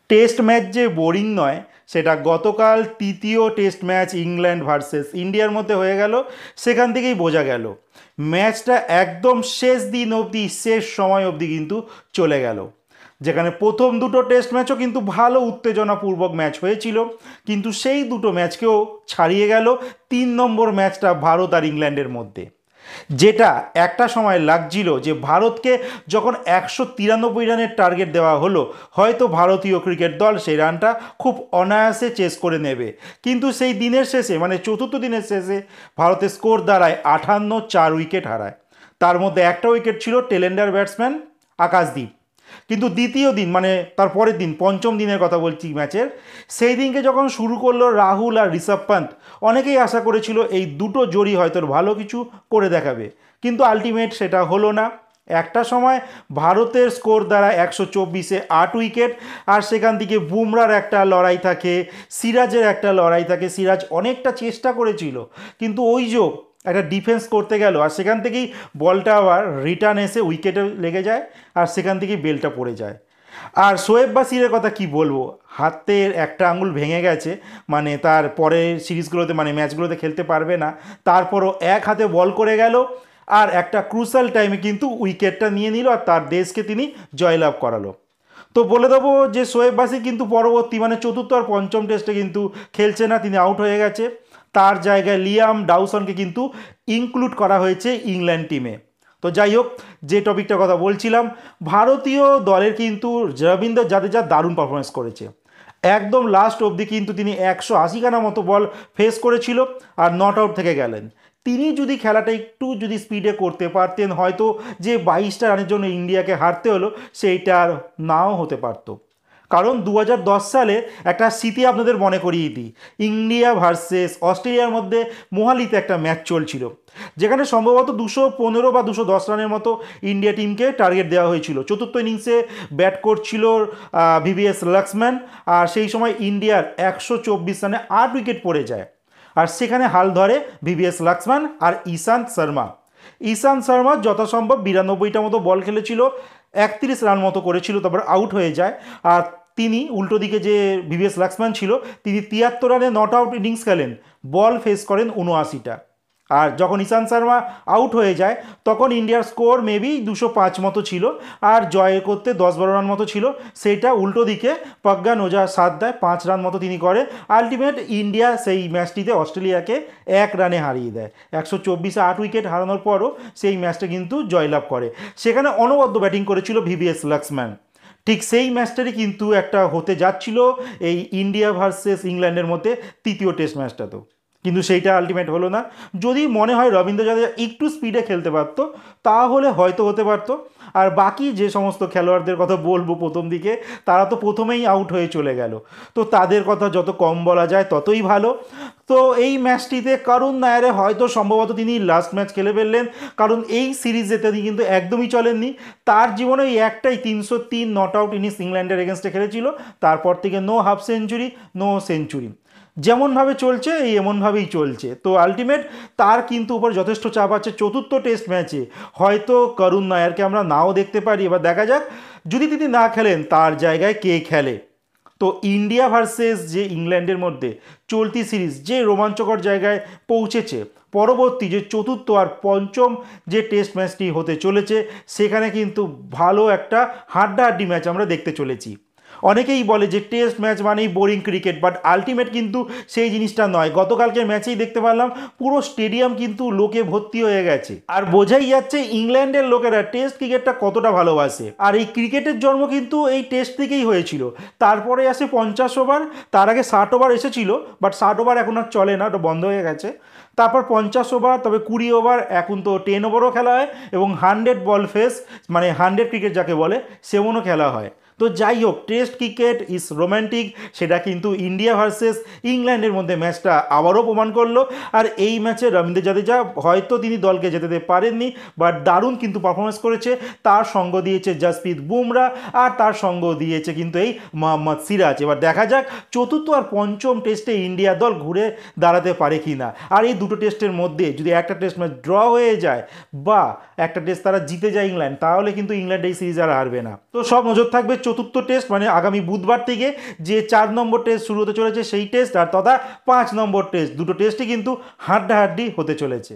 Test match যে boring নয় সেটা গতকাল তৃতীয় টেস্ট ম্যাচ ইংল্যান্ড ভার্সেস ইন্ডিয়ার মধ্যে হয়ে গেল। সেখান থেকেই বোঝা গেল ম্যাচটা একদম শেষ দিন অবধি, শেষ সময় অবধি কিন্তু চলে গেল। যেখানে প্রথম দুটো টেস্ট ম্যাচও কিন্তু ভালো উত্তেজনাপূর্বক ম্যাচ হয়েছিল, কিন্তু সেই দুটো ম্যাচকেও ছাড়িয়ে গেল 3 নম্বর ম্যাচটা ভারত আর ইংল্যান্ডের মধ্যে। যেটা একটা সময় লাগছিল যে ভারতকে যখন 193 রানের টার্গেট দেওয়া হলো, হয়তো ভারতীয় ক্রিকেট দল সেই রানটা খুব অনায়াসে চেস করে নেবে, কিন্তু সেই দিনের শেষে মানে চতুর্থ দিনের শেষে ভারতের স্কোর দাঁড়ায় 58, 4 উইকেট হারায়। তার মধ্যে একটা উইকেট ছিল টেলেন্ডার ব্যাটসম্যান আকাশদীপ। কিন্তু দ্বিতীয় দিন মানে তার পরের দিন, পঞ্চম দিনের কথা বলছি ম্যাচের, সেই দিনকে যখন শুরু করলো রাহুল আর ঋষভ পান্ত, অনেকেই আশা করেছিল এই দুটো জোড়ি হয়তো ভালো কিছু করে দেখাবে, কিন্তু আলটিমেট সেটা হলো না। একটা সময় ভারতের স্কোর দ্বারা 124-এ 8 উইকেট, আর সেখান থেকে বুমরার একটা লড়াই থাকে, সিরাজের একটা লড়াই থাকে। সিরাজ অনেকটা চেষ্টা করেছিল, কিন্তু ওই যে একটা ডিফেন্স করতে গেল, আর সেখান থেকেই বলটা আবার রিটার্ন এসে উইকেটে লেগে যায়, আর সেখান থেকেই বেলটা পড়ে যায়। আর শোয়েব বাসিরের কথা কি বলবো, হাতের একটা আঙুল ভেঙে গেছে, মানে তার পরের সিরিজগুলোতে মানে ম্যাচগুলোতে খেলতে পারবে না। তারপরও এক হাতে বল করে গেল, আর একটা ক্রুশাল টাইমে কিন্তু উইকেটটা নিয়ে নিল, আর তার দেশকে তিনি জয়লাভ করালো। তো বলে দেবো যে শোয়েব বাসি কিন্তু পরবর্তী মানে চতুর্থ আর পঞ্চম টেস্টে কিন্তু খেলছে না, তিনি আউট হয়ে গেছে। তার জায়গায় লিয়াম ডাউসনকে কিন্তু ইনক্লুড করা হয়েছে ইংল্যান্ড টিমে। তো যাই হোক, যে টপিকটার কথা বলছিলাম, ভারতীয় দলের কিন্তু রবীন্দ্র জাদেজা দারুণ পারফরমেন্স করেছে। একদম লাস্ট অবধি কিন্তু তিনি 180 খানা মতো বল ফেস করেছিল, আর নট আউট থেকে গেলেন। তিনি যদি খেলাটা একটু যদি স্পিডে করতে পারতেন, হয়তো যে 22টা রানের জন্য ইন্ডিয়াকে হারতে হলো সেইটা আর নাও হতে পারতো। কারণ 2010 সালে একটা স্মৃতি আপনাদের মনে করিয়ে দিই, ইন্ডিয়া ভার্সেস অস্ট্রেলিয়ার মধ্যে মোহালিতে একটা ম্যাচ চলছিল, যেখানে সম্ভবত 215 বা 210 রানের মতো ইন্ডিয়া টিমকে টার্গেট দেওয়া হয়েছিল। চতুর্থ ইনিংসে ব্যাট করছিল ভিভিএস লক্সম্যান, আর সেই সময় ইন্ডিয়ার 124 রানে 8 উইকেট পড়ে যায়। আর সেখানে হাল ধরে ভিভিএস লক্সম্যান আর ঈশান্ত শর্মা। ঈশান্ত শর্মা যথাসম্ভব 92টা মতো বল খেলেছিল, 31 রান মতো করেছিল, তারপর আউট হয়ে যায়। আর তিনি উল্টো দিকে যে ভিভিএস লক্সম্যান ছিল, তিনি 73 রানে নট আউট ইনিংস খেলেন, বল ফেস করেন 79টা। আর যখন ঈশান্ত শর্মা আউট হয়ে যায়, তখন ইন্ডিয়ার স্কোর মেবি 205 মতো ছিল, আর জয় করতে 10-12 রান মতো ছিল। সেইটা উল্টো দিকে প্রজ্ঞান ওঝা সাথ দেয়, 5 রান মতো তিনি করে। আলটিমেট ইন্ডিয়া সেই ম্যাচটিতে অস্ট্রেলিয়াকে 1 রানে হারিয়ে দেয়। 124-এ 8 উইকেট হারানোর পরও সেই ম্যাচটা কিন্তু জয়লাভ করে। সেখানে অনবদ্য ব্যাটিং করেছিল ভিভিএস লক্সম্যান। ঠিক সেই ম্যাচটারই কিন্তু একটা হতে যাচ্ছিল এই ইন্ডিয়া ভার্সেস ইংল্যান্ডের মধ্যে তৃতীয় টেস্ট ম্যাচটাতেও, কিন্তু সেইটা আলটিমেট হলো না। যদি মনে হয় রবীন্দ্র জাদেজা একটু স্পিডে খেলতে পারতো, তাহলে হয়তো হতে পারতো। আর বাকি যে সমস্ত খেলোয়াড়দের কথা বলবো প্রথম দিকে, তারা তো প্রথমেই আউট হয়ে চলে গেল, তো তাদের কথা যত কম বলা যায় ততই ভালো। তো এই ম্যাচটিতে করুণ নায়ারে হয়তো সম্ভবত তিনি লাস্ট ম্যাচ খেলে ফেললেন, কারণ এই সিরিজে তিনি কিন্তু একদমই চলেননি। তার জীবনে এই একটাই 303 নট আউট ইনিংস ইংল্যান্ডের এগেনস্টে খেলেছিল, তারপর থেকে no half century, no century. যেমনভাবে চলছে এই এমনভাবেই চলছে। তো আলটিমেট তার কিন্তু উপর যথেষ্ট চাপ আছে চতুর্থ টেস্ট ম্যাচে। হয়তো করুণ নায়ারকে আমরা নাও দেখতে পারি, এবার দেখা যাক যদি তিনি না খেলেন তার জায়গায় কে খেলে। তো ইন্ডিয়া ভার্সেস যে ইংল্যান্ডের মধ্যে চলতি সিরিজ যে রোমাঞ্চকর জায়গায় পৌঁছেছে, পরবর্তী যে চতুর্থ আর পঞ্চম যে টেস্ট ম্যাচটি হতে চলেছে, সেখানে কিন্তু ভালো একটা হাড্ডাহাড্ডি ম্যাচ আমরা দেখতে চলেছি। অনেকেই বলে যে টেস্ট ম্যাচ মানেই বোরিং ক্রিকেট, বাট আলটিমেট কিন্তু সেই জিনিসটা নয়। গতকালকের ম্যাচেই দেখতে পারলাম পুরো স্টেডিয়াম কিন্তু লোকে ভর্তি হয়ে গেছে, আর বোঝাই যাচ্ছে ইংল্যান্ডের লোকেরা টেস্ট ক্রিকেটটা কতটা ভালোবাসে। আর এই ক্রিকেটের জন্ম কিন্তু এই টেস্ট থেকেই হয়েছিল। তারপরে আসে 50 ওভার, তার আগে 60 ওভার এসেছিল, বাট 60 ওভার এখন আর চলে না, ওটা বন্ধ হয়ে গেছে। তারপর 50 ওভার, তবে 20 ওভার, এখন তো 10 ওভারও খেলা হয়, এবং 100 বল ফেস মানে 100 ক্রিকেট যাকে বলে সেমনও খেলা হয়। তো যাই হোক, টেস্ট ক্রিকেট ইজ রোম্যান্টিক, সেটা কিন্তু ইন্ডিয়া ভার্সেস ইংল্যান্ডের মধ্যে ম্যাচটা আবারও প্রমাণ করলো। আর এই ম্যাচে রবীন্দ্র জাদেজা হয়তো তিনি দলকে যেতে পারেননি, বাট দারুণ কিন্তু পারফরমেন্স করেছে। তার সঙ্গ দিয়েছে জসপ্রীত বুমরা, আর তার সঙ্গ দিয়েছে কিন্তু এই মোহাম্মদ সিরাজ। এবার দেখা যাক চতুর্থ আর পঞ্চম টেস্টে ইন্ডিয়া দল ঘুরে দাঁড়াতে পারে কি না। আর এই দুটো টেস্টের মধ্যে যদি একটা টেস্ট ম্যাচ ড্র হয়ে যায়, বা একটা টেস্ট তারা জিতে যায় ইংল্যান্ড, তাহলে কিন্তু ইংল্যান্ড এই সিরিজ আর হারবে না। তো সব নজর থাকবে চতুর্থ টেস্ট মানে আগামী বুধবার থেকে যে 4 নম্বর টেস্ট শুরু হতে চলেছে সেই টেস্ট, আর তথা 5 নম্বর টেস্ট, দুটো টেস্টই কিন্তু হাড্ডাহাড্ডি হতে চলেছে।